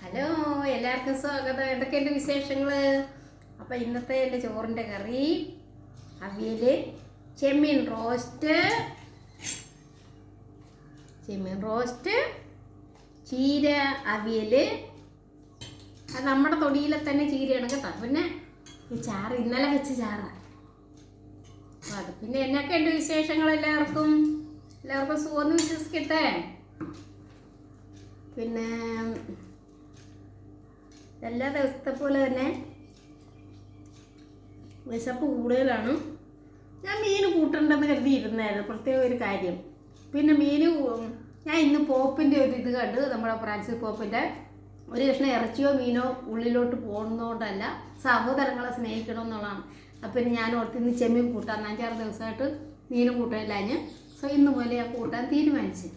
Hello, എല്ലാവർക്കും സ്വാഗതം. എന്തൊക്കെയുണ്ട് വിശേഷങ്ങൾ? അപ്പോൾ ഇന്നത്തെ എൻ്റെ ചോറിൻ്റെ കറി അവിയൽ, ചെമ്മീൻ റോസ്റ്റ്, ചീര അവിയൽ. അത് നമ്മുടെ തൊടിയിലെ തന്നെ ചീരയാണ് കേട്ടോ. പിന്നെ ഈ ചാറ് ഇന്നലെ വെച്ച ചാറാണ്. അപ്പോൾ അത് പിന്നെ എന്നൊക്കെയുണ്ട് വിശേഷങ്ങൾ? എല്ലാവർക്കും സുഖമെന്ന് വിശ്വസിക്കട്ടെ. പിന്നെ എല്ലാ ദിവസത്തെ പോലെ തന്നെ വിശപ്പ് കൂടുതലാണ്. ഞാൻ മീൻ കൂട്ടണ്ടെന്ന് കരുതിയിരുന്നായിരുന്നു, പ്രത്യേക ഒരു കാര്യം. പിന്നെ ഞാൻ ഇന്ന് പോപ്പിൻ്റെ ഒരു ഇത് കണ്ട്, നമ്മുടെ ഫ്രാൻസിസ് പോപ്പിൻ്റെ ഒരു കഷ്ണം ഇറച്ചിയോ മീനോ ഉള്ളിലോട്ട് പോകുന്നതുകൊണ്ടല്ല, സഹോദരങ്ങളെ സ്നേഹിക്കണമെന്നുള്ളതാണ്. അപ്പം പിന്നെ ഞാൻ ഓർത്ത് ഇന്ന് ചെമ്മീൻ കൂട്ടാൻ 5-6 ദിവസമായിട്ട് മീൻ കൂട്ടാനില്ല. സോ ഇന്ന് പോലെ ഞാൻ കൂട്ടാൻ തീരുമാനിച്ചു.